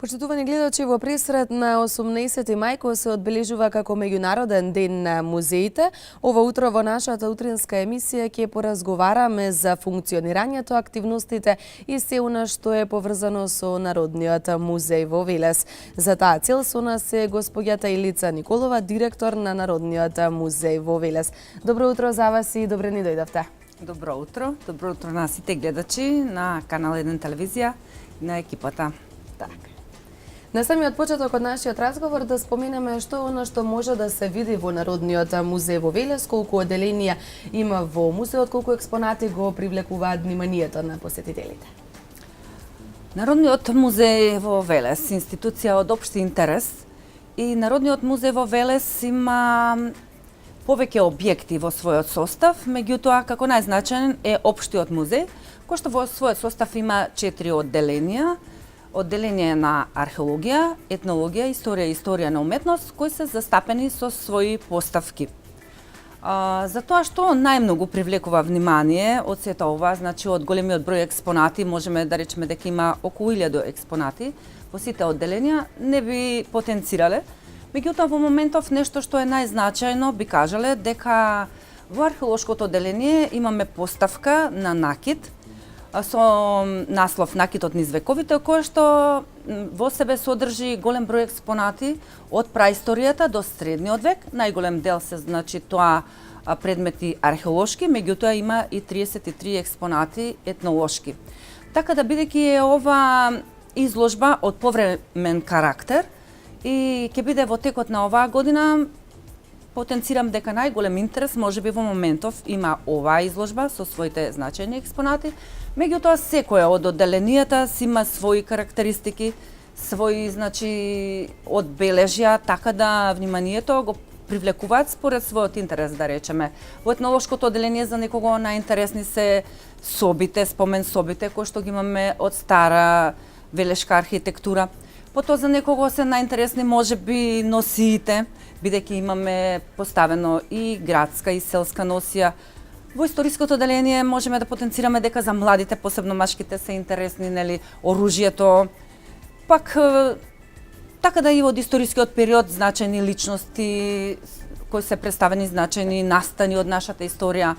Почитувани гледачи, во пресред на 18 мај, кој се одбележува како меѓународен ден на музеите, ова утро во нашата утринска емисија ќе поразговараме за функционирањето, активностите и се она што е поврзано со Народниот музеј во Велес. За таа цел со нас е господјата Илица Николова, директор на Народниот музеј во Велес. Добро утро за вас и добре ни дојдовте. Добро утро на сите гледачи на Канал 1 телевизија, на екипата. Така. На самиот почеток од нашиот разговор да споменеме што оно што може да се види во Народниот музеј во Велес, колку оделенија има во музеот, колку експонати го привлекуваат вниманието на посетителите. Народниот музеј во Велес, институција од општи интерес, и Народниот музеј во Велес има повеќе објекти во својот состав, меѓутоа како најзначаен е општиот музеј, кој што во својот состав има 4 одделенија. Одделение на археологија, етнологија, историја и историја на уметност, кои се застапени со своји поставки. За тоа што најмногу привлекува внимание од сето ова, значи од големиот број експонати, можеме да речеме дека има околу 1000 експонати во сите одделенија, не би потенцирале. Меѓутоа во моментов нешто што е најзначајно би кажале дека во археолошкото одделение имаме поставка на накит со наслов Накитот низ вековите, кој што во себе содржи голем број експонати од праисторијата до средниот век. Најголем дел се значи тоа предмети археолошки, меѓутоа има и 33 експонати етнолошки. Така да бидејќи е ова изложба од повремен карактер и ќе биде во текот на оваа година, потенцирам дека најголем интерес можеби во моментов има оваа изложба со своите значајни експонати. Меѓутоа секоја од одделенијата си има своји карактеристики, своји одбележја, така да вниманието го привлекуваат според својот интерес, да речеме. Во етнолошкото одделение за некого најинтересни се собите, спомен собите кои што ги имаме од стара велешка архитектура. Потоа за некого се најинтересни можеби носиите, бидејќи имаме поставено и градска и селска носија. Во историското одделение можеме да потенцираме дека за младите, посебно машките, се интересни, нели, оружјето. Пак така да и од историскиот период значајни личности кои се представени, значајни настани од нашата историја.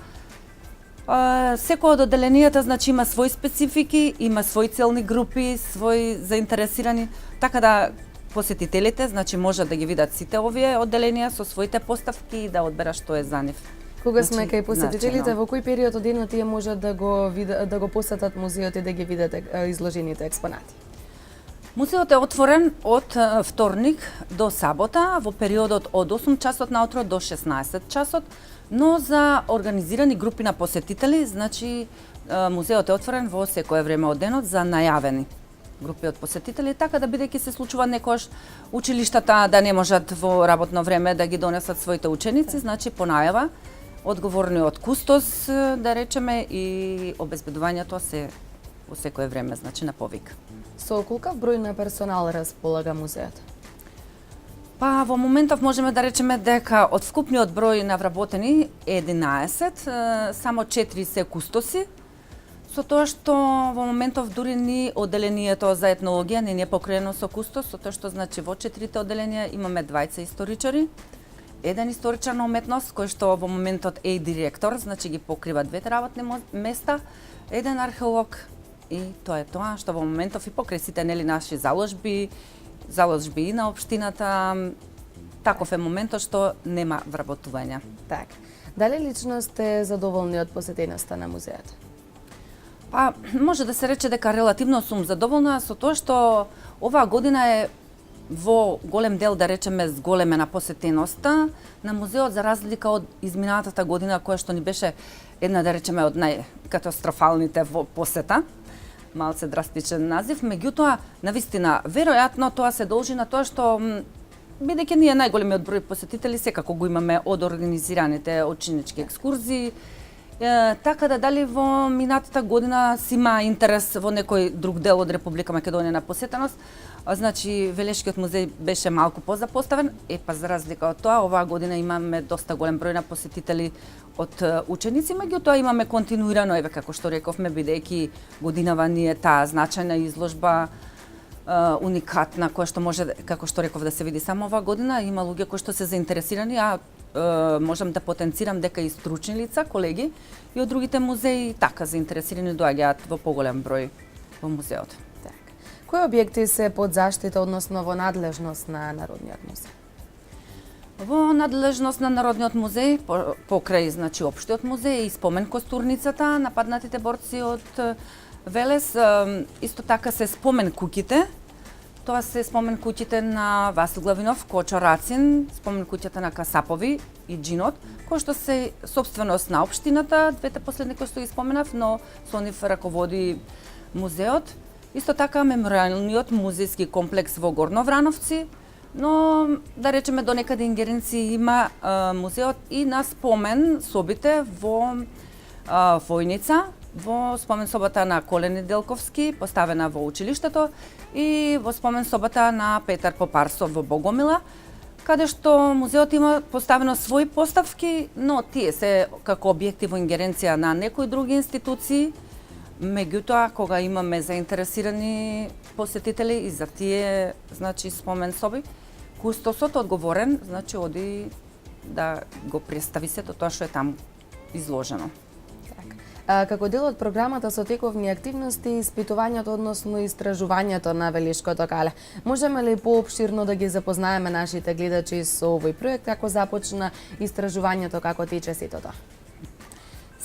Секој од одделенијата значи има свои специфики, има свои целни групи, свои заинтересирани, така да посетителите значи можат да ги видат сите овие одделенија со своите поставки и да одберат што е за нив. Кога сме кај посетителите, во кој период од денот тие можат да го посетат музеот и да ги видат изложените експонати? Музеот е отворен од вторник до сабота во периодот од 8 часот наутро до 16 часот, но за организирани групи на посетители, значи музеот е отворен во секое време од денот за најавени групи од посетители, така да бидејќи се случува некојаш училиштата да не можат во работно време да ги донесат своите ученици, значи по најава одговорниот кустос, да речеме, и обезбедувањето се во секое време, значи на повик. Со колкав број на персонал располага музеот? Па во моментов можеме да речеме дека од вкупниот број на вработени 11, само 4 се кустоси, со тоа што во моментов дури ни одделението за етнологија не е покриено со кустос, со тоа што значи во 4 одделенија имаме 20 историчари, еден историчар на уметност кој што во моментот е и директор, значи ги покрива двете работни места, еден археолог и тоа е тоа што во моментов и покрај сите нели наши заложби и на општината, таков е моментот што нема вработување. Така. Дали лично сте задоволни од посетеноста на музеот? Па, може да се рече дека релативно сум задоволна со тоа што оваа година е во голем дел, да речеме, зголемена посетеноста на музеот за разлика од изминатата година која што ни беше една, да речеме, од најкатастрофалните во посета. Малце драстичен назив, меѓутоа, навистина, веројатно тоа се должи на тоа што бидејќи ние најголемиот број посетители секако го имаме од организираните ученички екскурзии, така да дали во минатата година си има интерес во некој друг дел од Република Македонија на посетеност, значи Велешкиот музеј беше малку позапоставен, па за разлика од тоа, оваа година имаме доста голем број на посетители од ученици, меѓутоа имаме континуирано, еве како што рековме, бидејќи годинава ни е таа значајна изложба уникатна, која што може, како што реков, да се види само оваа година. Има луѓе кои што се заинтересирани, а можам да потенцирам дека и стручни лица, колеги, и од другите музеи така заинтересирани доаѓаат во поголем број во музеот. Кои објекти се под заштита, односно во надлежност на Народниот музеј? Во надлежност на Народниот музеј, покрај значи општиот музеј и спомен костурницата, нападнатите борци од Велес, исто така се спомен куќите. Тоа се спомен куќите на Васил Главинов, Кочо Рацин, спомен куќата на Касапови и Джинот, кои што се собственост на општината, двете последни кои што ги споменав, но со нив раководи музеот. Исто така мемориалниот музејски комплекс во Горно Врановци, но да речеме до некаде ингеренции има музеот и на спомен собите во Војница, во спомен собата на Колени Делковски, поставена во училиштето, и во спомен собата на Петар Попарсов во Богомила, каде што музеот има поставено своји поставки, но тие се како објекти во ингеренција на некои други институции. Меѓутоа, кога имаме заинтересирани посетители и за тие, значи, спомен соби, кустосот одговорен, значи, оди да го представи сето тоа што е таму изложено. Како дел од програмата со тековни активности, испитувањето, односно истражувањето на Велешкото кале, можеме ли поопширно да ги запознаеме нашите гледачи со овој проект, како започна истражувањето, како тече сето тоа?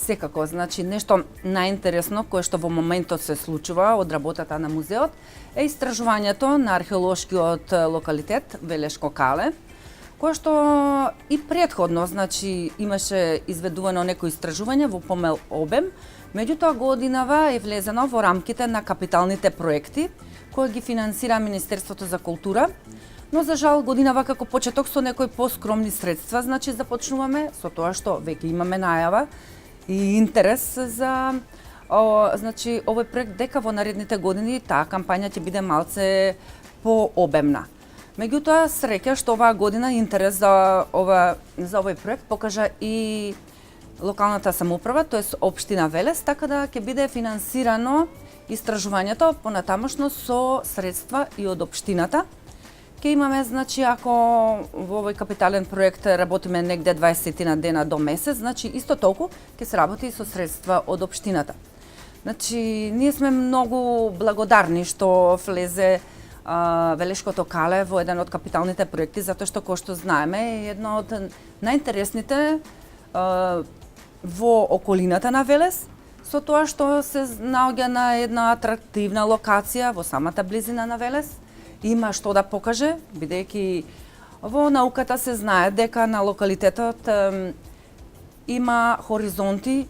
Секако, значи нешто најинтересно кое што во моментот се случува од работата на музеот е истражувањето на археолошкиот локалитет Велешко кале, кое што и претходно, значи, имаше изведувано некои истражување во помал обем, меѓутоа годинава е влезено во рамките на капиталните проекти кои ги финансира Министерството за култура, но за жал годинава како почеток со некои поскромни средства, значи започнуваме со тоа што веќе имаме најава и интерес за значи овој проект, дека во наредните години таа кампања ќе биде малце пообемна. Меѓутоа, среќа што оваа година интерес за овој проект покажа и локалната самоуправа, тоест општина Велес, така да ќе биде финансирано истражувањето понатамошно со средства и од општината. Ќе имаме, значи, ако во овој капитален проект работиме негде 20 на дена до месец, значи исто толку ќе се работи и со средства од општината. Значи, ние сме многу благодарни што влезе Велешкото кале во еден од капиталните проекти, затоа што, кој што знаеме, е едно од најинтересните во околината на Велес, со тоа што се наоѓа на една атрактивна локација во самата близина на Велес. Има што да покаже, бидејќи во науката се знае дека на локалитетот има хоризонти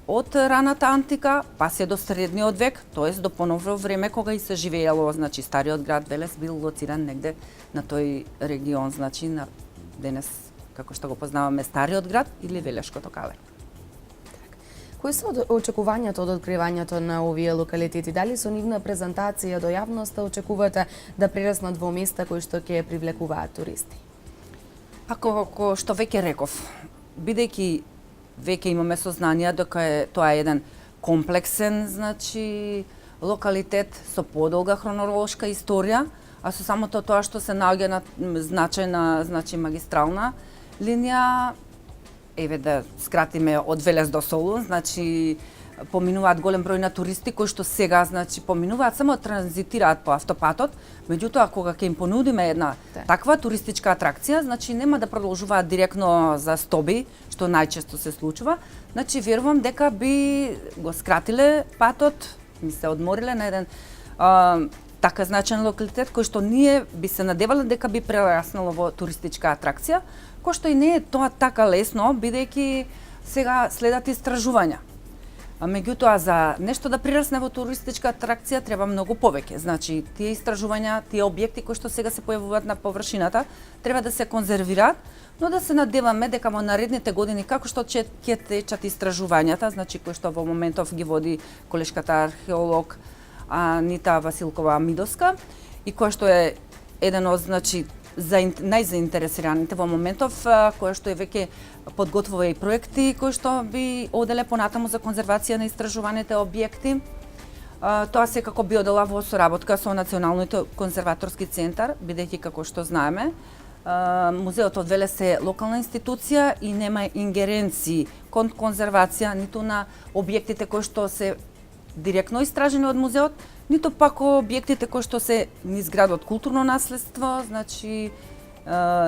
од раната антика, па се до средниот век, тоест до поновно време кога и се живеело, значи стариот град Велес бил лоциран негде на тој регион, значи на денес како што го познаваме стариот град или Велешкото кале. Кои се очекувањата од откривањето на овие локалитети? Дали со нивна презентација до јавноста очекувате да прераснат во места кои што ќе привлекуваат туристи? Како што веќе реков, бидејќи веќе имаме сознание дека тоа е еден комплексен, значи, локалитет со подолга хронолошка историја, а со самото тоа што се наоѓа на значајна, значи, магистрална линија, еве да скратиме од Велес до Солун, значи поминуваат голем број на туристи кои што сега, значи, поминуваат, само транзитираат по автопатот, меѓутоа кога ќе им понудиме една таква туристичка атракција, значи нема да продолжуваат директно за Стоби, што најчесто се случува, значи верувам дека би го скратиле патот, ми се одмориле на еден така значаен локалитет кој што ние би се надевале дека би прераснало во туристичка атракција, кој што и не е тоа така лесно, бидејќи сега следат истражувања. А меѓутоа, за нешто да прирасне во туристичка атракција треба многу повеќе. Значи, тие истражувања, тие објекти кои што сега се појавуваат на површината, треба да се конзервираат, но да се надеваме дека во наредните години, како што ќе течат истражувањата, значи кои што во моментов ги води колешката археолог Анита Василкова Мидоска, и кој што е еден од, значи, најзаинтересираните во моментов, кој што е веќе подготвува и проекти кои што би оделе понатаму за конзервација на истражуваните објекти. Тоа секако би одела во соработка со Националниот конзерваторски центар, бидејќи како што знаеме, музеот од Велес е локална институција и нема ингеренции кон конзервација ниту на објектите кои што се директно истражени од музеот, ниту пак објектите кои што се низ градот културно наследство, значи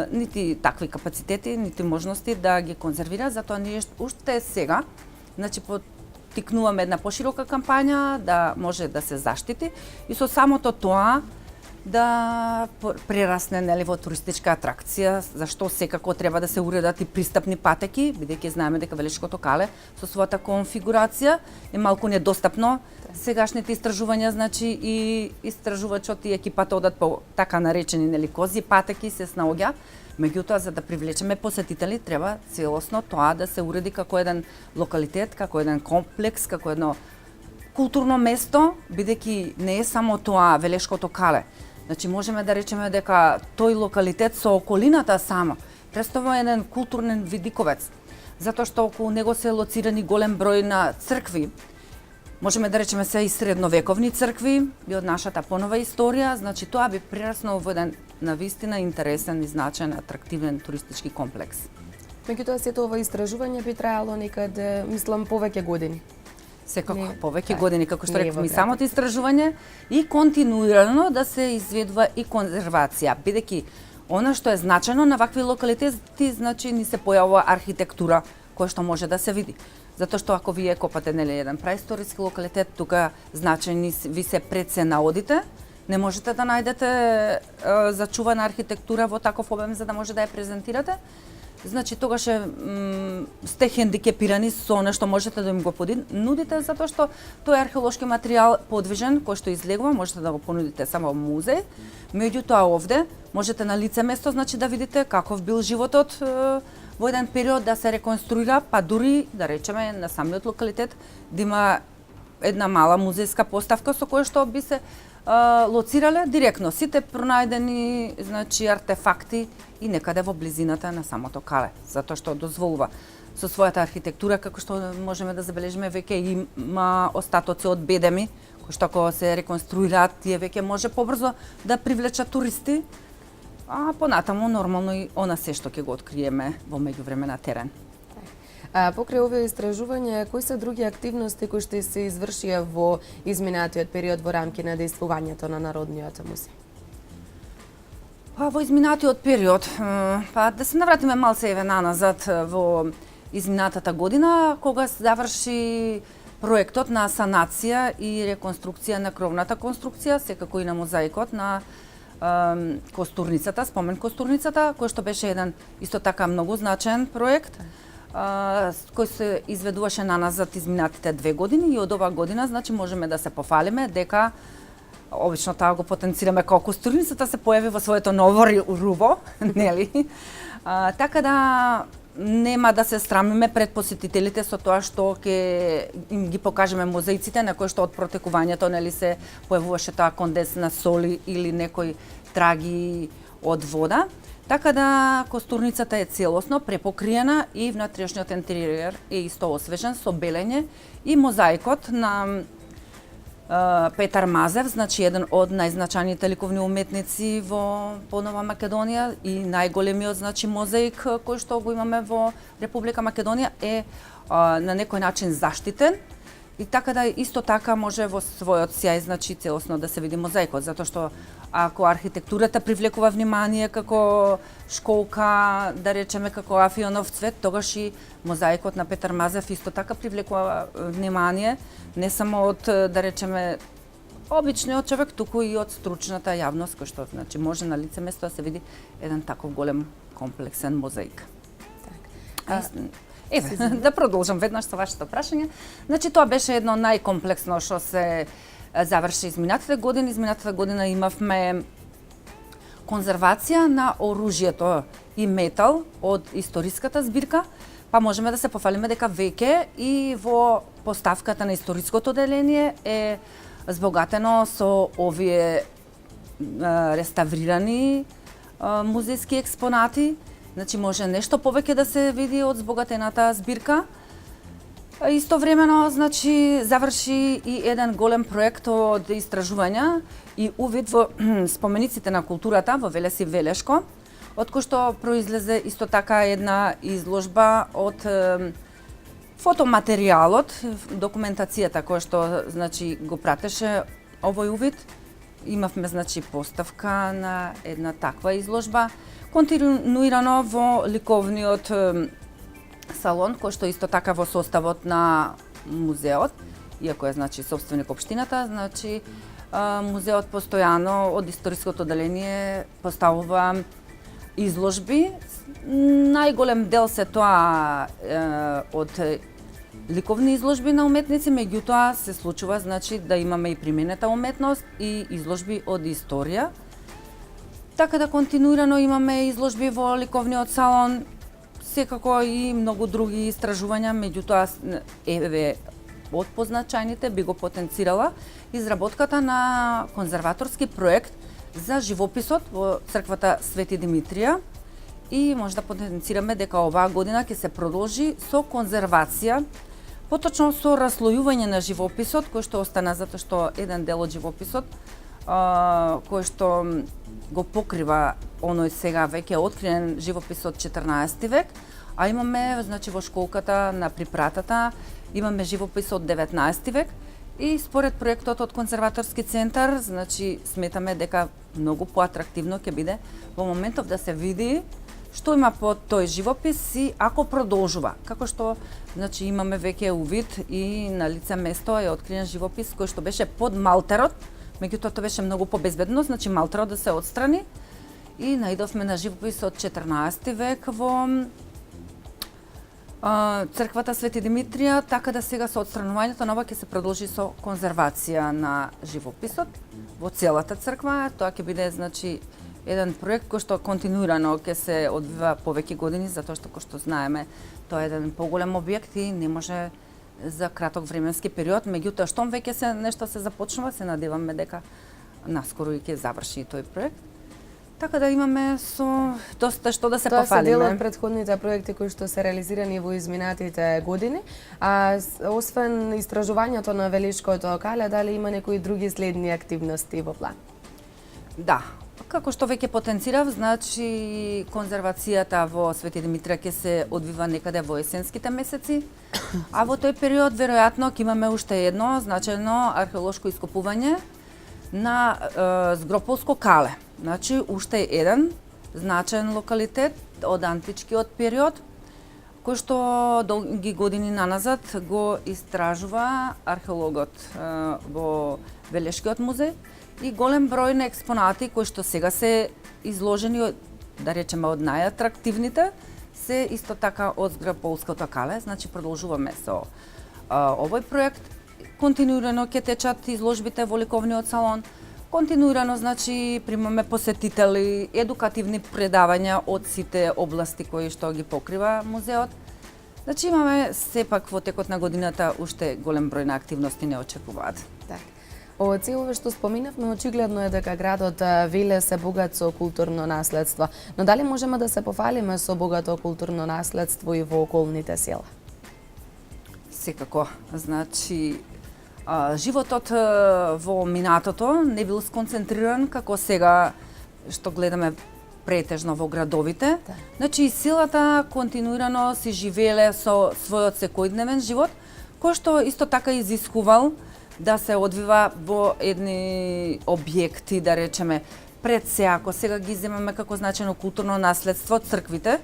нити такви капацитети, нити можности да ги конзервира, затоа ние уште сега, значи тикнуваме една поширока кампања да може да се заштити и со самото тоа да прерасне нели во туристичка атракција, зашто секако треба да се уредат и пристапни патеки, бидејќи знаеме дека Велешкото кале со својата конфигурација е малку недостапно. Сегашните истражувања, значи и истражувачот и екипата одат по така наречени нели кози патеки се снаоѓа. Меѓутоа, за да привлечеме посетители, треба целосно тоа да се уреди како еден локалитет, како еден комплекс, како едно културно место, бидејќи не е само тоа Велешкото кале. Значи, можеме да речеме дека тој локалитет со околината само представува еден културен видиковец, затоа што околу него се лоцирани голем број на цркви. Можеме да речеме се и средновековни цркви и од нашата понова историја, значи тоа би прераснало во еден навистина интересен и значаен атрактивен туристички комплекс. Меѓутоа, сето ова истражување би траело некаде, мислам, повеќе години. Секако, повеќе години, како што реков, самото истражување и континуирано да се изведува и конзервација, бидејќи она што е значено на вакви локалитети, значи ни се појавува архитектура која што може да се види. Затоа што ако вие копате нели еден праисториски локалитет, тука значени ви се пред се наодите, не можете да најдете зачувана архитектура во таков обем за да може да ја презентирате. Значи тогаш сте хендикепирани со она што можете да им го понудите, затоа што тој археолошки материјал подвижен кој што излегува, можете да го понудите само во музеј. Меѓутоа овде можете на лице место, значи да видите каков бил животот во еден период, да се реконструира, па дури да речеме на самиот локалитет да има една мала музејска поставка со која што би се лоцирале директно сите пронајдени, значи артефакти и некаде во близината на самото кале, затоа што дозволува со својата архитектура, како што можеме да забележиме, веќе има остатоци од бедеми, кои што ако се реконструираат, тие веќе може побрзо да привлечат туристи, а понатаму нормално и она се што ќе го откриеме во меѓувреме на терен. Покрај овие истражувања, кои се други активности кои што се извршија во изминатиот период во рамки на действувањето на Народниот музеј? Во изминатиот период, да се навратиме малце еве назад во изминатата година, кога се заврши проектот на санација и реконструкција на кровната конструкција, секако и на мозаикот на костурницата, спомен костурницата, кој што беше еден исто така многу значаен проект, кој се изведуваше наназад изминатите 2 години и од оваа година, значи можеме да се пофалиме дека обично таа го потенцираме како костурницата се појави во своето ново рубо, нели? Така да нема да се срамиме пред посетителите со тоа што ќе им ги покажеме музеиците на кои што од протекувањето нели се појавуваше таа конденс на соли или некои траги од вода. Така да костурницата е целосно препокриена и внатрешниот интериер е исто освежен со белење и мозаикот на Петар Мазев, значи еден од најзначајните ликовни уметници во Понова Македонија и најголемиот значи мозаик кој што го имаме во Република Македонија е на некој начин заштитен и така да исто така може во својот сјај значи целосно да се види мозаикот, затоа што ако архитектурата привлекува внимание како школка, да речеме како Афионов цвет, тогаш и мозаикот на Петар Мазев исто така привлекува внимание, не само од, да речеме, обичниот човек, туку и од стручната јавност, кој што значи може на лице место да се види еден таков голем комплексен мозаик. Еве, да продолжам веднаш со вашето прашање. Значи тоа беше едно најкомплексно што се заврши изминатите години. Изминатата година имавме конзервација на оружјето и метал од историската збирка, па можеме да се пофалиме дека веќе и во поставката на историското оделение е збогатено со овие реставрирани музејски експонати. Значи може нешто повеќе да се види од збогатената збирка. Истовремено, значи, заврши и еден голем проект од истражувања и увид во спомениците на културата во Велес и Велешко, од кој што произлезе исто така една изложба од фотоматеријалот, документацијата која што значи го пратеше овој увид. Имавме значи поставка на една таква изложба, континуирано во ликовниот салон, кој што исто така во составот на музеот, иако е значи собственик општината, значи музеот постојано од историското одделение поставува изложби. Најголем дел се тоа од ликовни изложби на уметници, меѓутоа се случува значи да имаме и применета уметност и изложби од историја. Така да континуирано имаме изложби во ликовниот салон, секако и многу други истражувања, меѓутоа еве од позначајните би го потенцирала изработката на конзерваторски проект за живописот во црквата Свети Димитрија и може да потенцираме дека оваа година ќе се продолжи со конзервација, поточно со раслојување на живописот кој што остана, затоа што еден дел од живописот кој што го покрива оној сега веќе откриен живопис од 14 век, а имаме значи во школката на припратата имаме живопис од 19 век и според проектот од конзерваторски центар, значи сметаме дека многу поатрактивно ќе биде во моментов да се види што има под тој живопис и ако продолжува. Како што значи имаме веќе увид и на лице место е откриен живопис кој што беше под малтерот, меѓутоа тоа беше многу побезбедно, значи малтерот да се отстрани и наидовме на живопис од 14 век во црквата Свети Димитрија, така да сега со отстранувањето нова ќе се продолжи со конзервација на живописот во целата црква. Тоа ќе биде значи еден проект кој што континуирано ќе се одвива повеќе години, затоа што кој што знаеме, тоа е еден поголем објект и не може за краток временски период, меѓутоа штом веќе се нешто се започнува, се надеваме дека наскоро и ќе заврши тој проект. Така да имаме со доста што да се пофалиме. Тоа се дел од претходните проекти кои што се реализирани во изминатите години, а освен истражувањето на Велешкото кале, дали има некои други следни активности во план? Да, како што веќе потенцирав, значи конзервацијата во Свети Димитрија ќе се одвива некаде во есенските месеци, а во тој период веројатно ќе имаме уште едно значајно археолошко ископување на Згрополско кале. Значи уште еден значаен локалитет од античкиот период кој што долги години наназад го истражува археологот во Велешкиот музеј и голем број на експонати кои што сега се изложени, да речеме, од најатрактивните, се исто така од Згрополското кале. Значи продолжуваме со овој проект. Континуирано ќе течат изложбите во ликовниот салон. Континуирано значи примаме посетители, едукативни предавања од сите области кои што ги покрива музеот. Значи имаме сепак во текот на годината уште голем број на активности не очекуваат. Така. Од се ова што споминавме, очигледно е дека градот Велес е богат со културно наследство. Но дали можеме да се пофалиме со богато културно наследство и во околните села? Секако. Значи, животот во минатото не бил сконцентриран како сега што гледаме претежно во градовите. Да. Значи, силата континуирано си живееле со својот секојдневен живот, кој што исто така изискувал да се одвива во едни објекти, да речеме, пред се, ако сега ги земаме како значено културно наследство, црквите,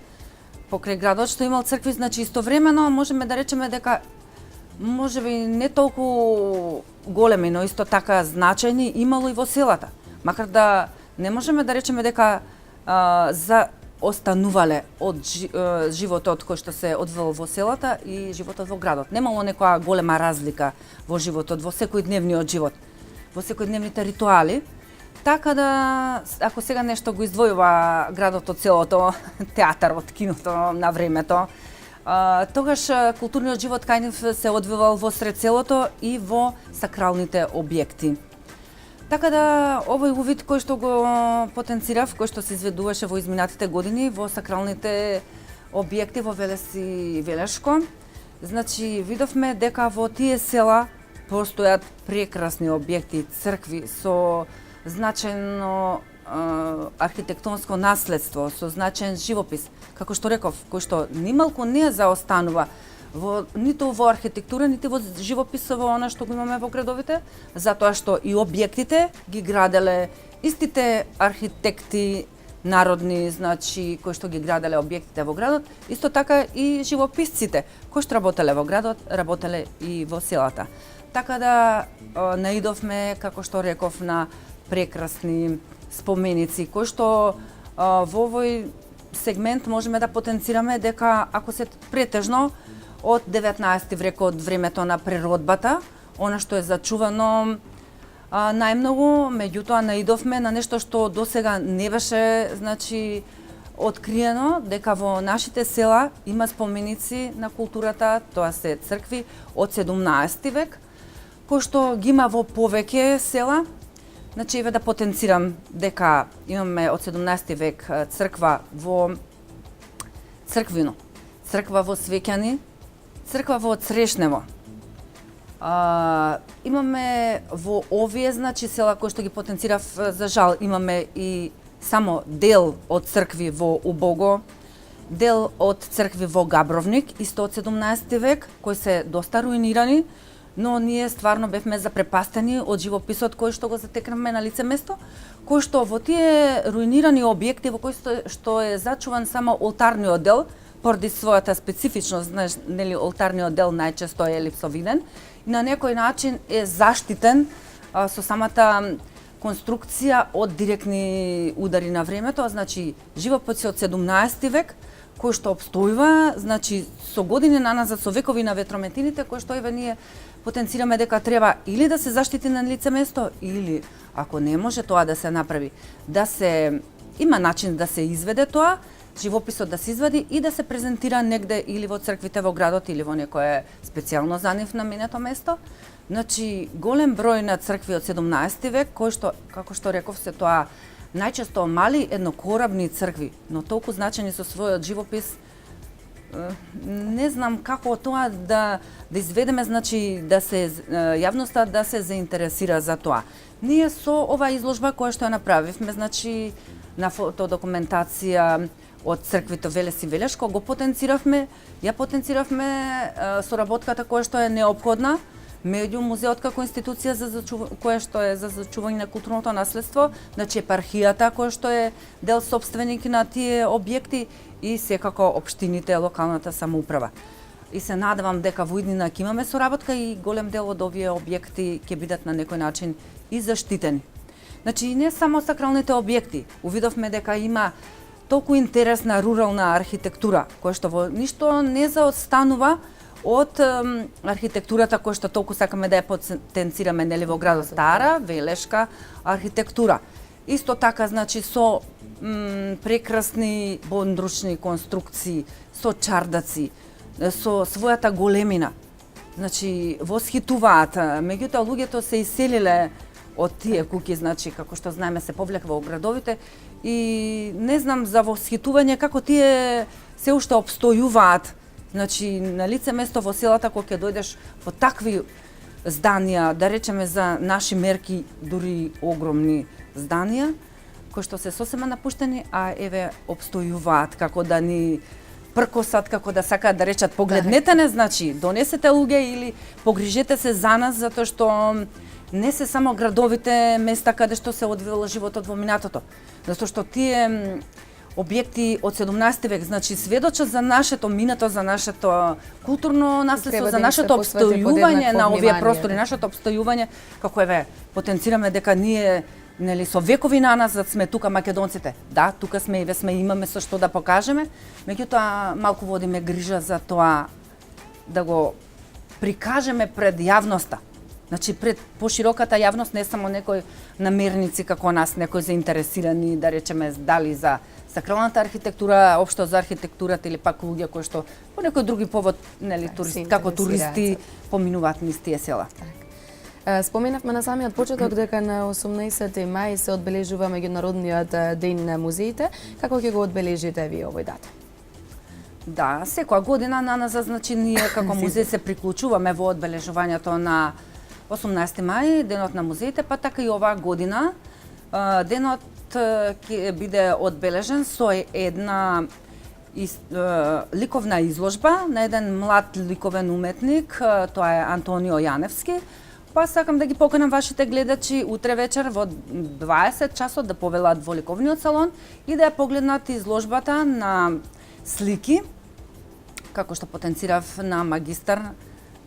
покрај градот што имал цркви, значи истовремено можеме да речеме дека можеби не толку големи, но исто така значајни имало и во селата. Макар да не можеме да речеме дека за останувале од животот кој што се одвивал во селата и животот во градот. Немало некоја голема разлика во животот, во секојдневниот живот, во секојдневните ритуали. Така да, ако сега нешто го издвојува градот од селото, театарот, киното на времето, тогаш културниот живот кај нив се одвивал во сред селото и во сакралните објекти. Така да, овој увид кој што го потенцирав, кој што се изведуваше во изминатите години во сакралните објекти во Велес и Велешко, Значи, видовме дека во тие села постојат прекрасни објекти, цркви со значајно архитектонско наследство, со значаен живопис, како што реков, кој што нималку не заостанува ниту во архитектура, ниту во живописово она што го имаме во градовите, затоа што и објектите ги граделе истите архитекти народни, значи, кои што ги граделе објектите во градот, исто така и живописците, кои што работеле во градот, работеле и во селата. Така да наидовме, како што реков, на прекрасни споменици, кои што во овој сегмент можеме да потенцираме дека ако се претежно од 19 век, од времето на природбата, она што е зачувано најмногу, меѓутоа наидовме на нешто што досега не беше, значи, откриено, дека во нашите села има споменици на културата, тоа се цркви од 17 век, кои што ги има во повеќе села. Значи, еве да потенцирам дека имаме од 17 век црква во Црквино, црква во Свеќани, црква во Црешнево. Имаме во овие, значи, села кои што ги потенцирав, за жал, имаме и само дел од цркви во Убого, дел од цркви во Габровник, исто од 17 век, кои се доста руинирани, но ние стварно бевме запрепастени од живописот кој што го затекнавме на лице место, кој што во тие руинирани објекти во кои што е зачуван само олтарниот дел, поради својата специфичност, знаеш, нели, олтарниот дел најчесто е липсовиден и на некој начин е заштитен со самата конструкција од директни удари на времето, значи живопис од 17 век кој што обстојува, значи со години наназад, со векови на ветрометините, кој што еве ние потенцираме дека треба или да се заштити на лице место, или ако не може тоа да се направи, да се има начин да се изведе тоа, живописот да се извади и да се презентира негде или во црквите во градот или во некое специјално за нив наменето место. Значи, голем број на цркви од 17 век, кои што, како што реков, се тоа најчесто мали еднокорабни цркви, но толку значени со својот живопис, не знам како тоа да изведеме, значи, да се јавноста да се заинтересира за тоа. Ние со ова изложба која што ја направивме, значи, на фотодокументација од црквите Велес и Велешко, го потенциравме, ја потенциравме соработката која што е неопходна меѓу музеот како институција која што е за зачување на културното наследство, значи епархијата која што е дел собственик на тие објекти и секако општините, локалната самоуправа. И се надевам дека во иднина ќе имаме соработка и голем дел од овие објекти ќе бидат на некој начин и заштитени. Значи, не само сакралните објекти, увидовме дека има толку интересна рурална архитектура, која што во ништо не заостанува од архитектурата која што толку сакаме да ја потенцираме, нели, во градот, стара велешка архитектура. Исто така, значи, со прекрасни бондручни конструкции, со чардаци, со својата големина. Значи, восхитуваат, меѓутоа луѓето се иселиле од тие куќи, значи, како што знаеме, се повлекува во градовите и не знам за восхитување како тие се уште обстојуваат. Значи, на лице место во селата, кога ќе дојдеш во такви зданија, да речеме за наши мерки, дури огромни зданија, кои што се сосема напуштени, а еве обстојуваат, како да ни пркосат, како да сакаат да речат погледнете не, значи, донесете луѓе или погрижете се за нас, затоа што не се само градовите места каде што се одвил животот во минатото, затоа што тие објекти од 17 век, значи, сведочат за нашето минато, за нашето културно наследство, за нашето обстојување на овие простори, нашето обстојување, како еве потенцираме дека ние, нели, со векови наназад сме тука македонците. Да, тука сме и сме, имаме со што да покажеме, меѓутоа малку водиме грижа за тоа да го прикажеме пред јавноста. Значи, пред пошироката јавност, не само некои намерници како нас, некои заинтересирани, да речеме, дали за сакралната архитектура, општо за архитектурата или пак луѓе кои што по некој други повод, нели, како туристи поминуваат низ тие села. Споменавме на самиот почеток дека на 18 мај се одбележува меѓународниот ден на музеите. Како ќе го одбележите вие овој датум? Да, секоја година на нас, значи, ние како музеј се приклучуваме во одбележувањето на 18 мај, денот на музеите, па така и оваа година денот ќе биде одбележен со една ликовна изложба на еден млад ликовен уметник, тоа е Антонио Јаневски. Па сакам да ги поканам вашите гледачи утре вечер во 20 часот да повелат во ликовниот салон и да ја погледнат изложбата на слики, како што потенцирав, на магистар,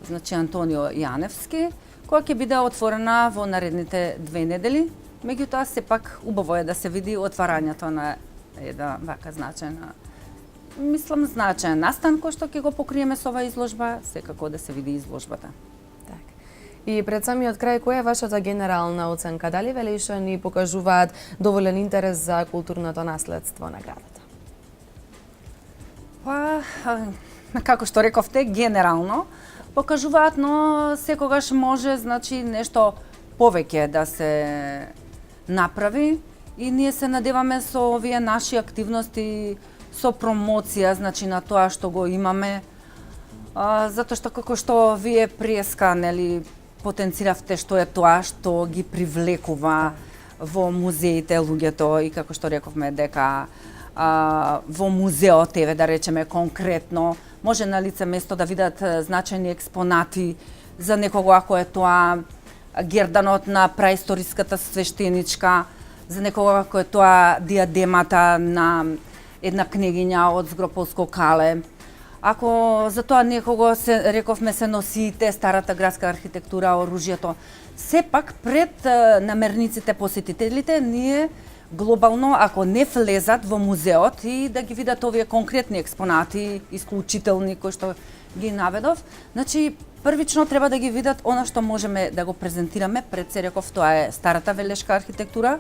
значи Антонио Јаневски, која ќе биде отворена во наредните 2 недели. Меѓутоа, сепак убаво е да се види отварањето на една вака значајна, мислам, значаен настан кој што ќе го покриеме со оваа изложба, секако да се види изложбата. И пред самиот крај, која е вашата генерална оценка? Дали Велешани покажуваат доволен интерес за културното наследство на градот? Па, како што рековте, генерално покажуваат, но секогаш може, значи, нешто повеќе да се направи и ние се надеваме со овие наши активности, со промоција, значи, на тоа што го имаме, затоа што како што вие преска, нели, потенциравте што е тоа што ги привлекува во музеите луѓето и како што рековме дека во музеот, еве да речеме конкретно, може на лице место да видат значајни експонати за некого ако е тоа герданот на праисториската свештеничка, за некого ако е тоа диадемата на една кнегиња од Згрополско кале. Ако за тоа некого рековме се носиите, старата градска архитектура, оружјето, сепак пред намерниците, посетителите, ние глобално, ако не влезат во музеот и да ги видат овие конкретни експонати, исклучителни, кои што ги наведов, значи првично треба да ги видат она што можеме да го презентираме. Пред се реков, тоа е старата велешка архитектура,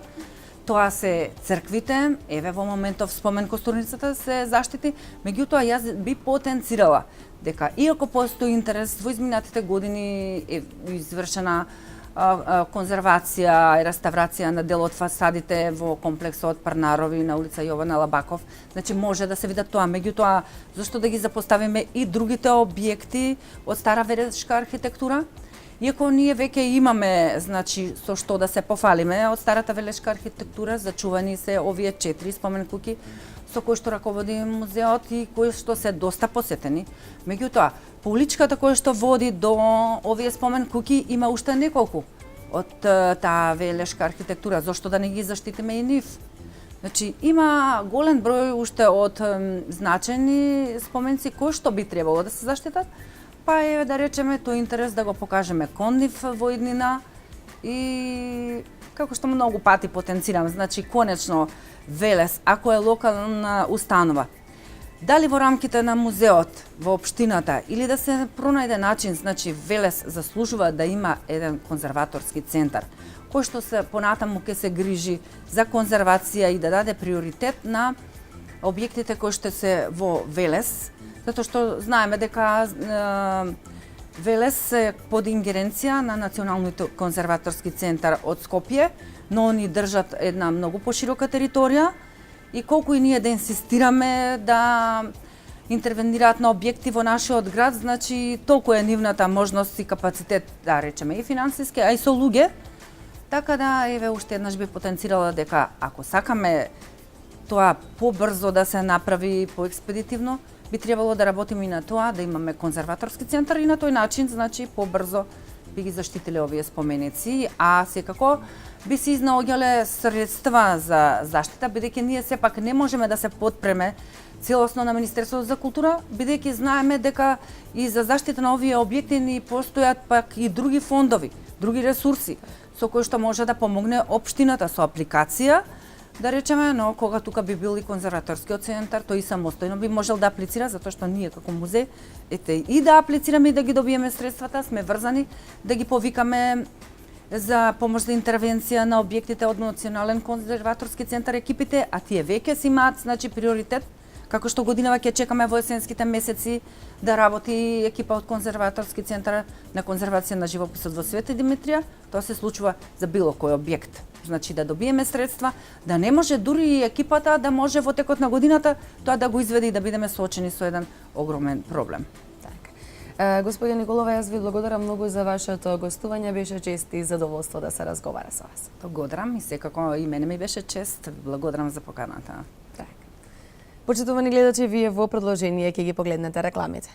тоа се црквите, еве во моментов спомен костурницата се заштити, меѓутоа јас би потенцирала дека иако постои интерес во изминатите години е извршена конзервација и реставрација на дел од фасадите во комплексот Парнарови на улица Јована Лабаков, значи може да се видат тоа, меѓутоа зашто да ги запоставиме и другите објекти од стара велешка архитектура? Иако ние веќе имаме, значи, со што да се пофалиме од старата велешка архитектура, зачувани се овие 4 спомен куќи со кои што раководи музеот и кои што се доста посетени. Меѓутоа, по уличката која што води до овие спомен куќи има уште неколку од таа велешка архитектура, зошто да не ги заштитиме и нив? Значи, има голем број уште од значајни споменци кои што би требало да се заштитат, па е да речеме тој интерес да го покажеме кон нив во иднина и како што многу пати потенцирам, значи конечно Велес, ако е локална установа, дали во рамките на музеот, во општината или да се пронајде начин, значи Велес заслужува да има еден конзерваторски центар кој што се понатаму ќе се грижи за конзервација и да даде приоритет на објектите кои што се во Велес, затоа што знаеме дека Велес е под ингеренција на Националниот конзерваторски центар од Скопје, но они држат една многу поширока територија и колку и ние да инсистираме да интервенираат на објекти во нашиот град, значи толку е нивната можност и капацитет, да речеме, и финансиски, а и со луѓе. Така да, еве, уште еднаш би потенцирала дека ако сакаме тоа побрзо да се направи, поекспедитивно, би требало да работиме и на тоа, да имаме конзерваторски центар и на тој начин, значи, побрзо би ги заштитиле овие споменици, а секако би се изнаоѓале средства за заштита, бидејќи ние сепак не можеме да се подпреме целосно на Министерството за култура, бидејќи знаеме дека и за заштита на овие објекти ни постојат пак и други фондови, други ресурси, со кои што може да помогне општината со апликација, да речеме, но кога тука би бил и конзерваторскиот центар, тој и самостојно би можел да аплицира, затоа што ние како музеј, ете, и да аплицираме и да ги добиеме средствата, сме врзани да ги повикаме за помош за интервенција на објектите од Национален конзерваторски центар екипите, а тие веќе си имаат, значи, приоритет, како што годинава ќе чекаме во есенските месеци да работи екипа од конзерваторски центар на конзервација на живописот во Света Димитрија, тоа се случува за било кој објект. Значи да добиеме средства, да не може дури и екипата да може во текот на годината тоа да го изведе и да бидеме соочени со еден огромен проблем. Господја Николова, јас ви благодарам многу за вашето гостување. Беше чест и задоволство да се разговара со вас. Благодарам и секако и мене ми беше чест. Благодарам за поканата. Почитувани гледачи, вие во продолжение ќе ги погледнете рекламите.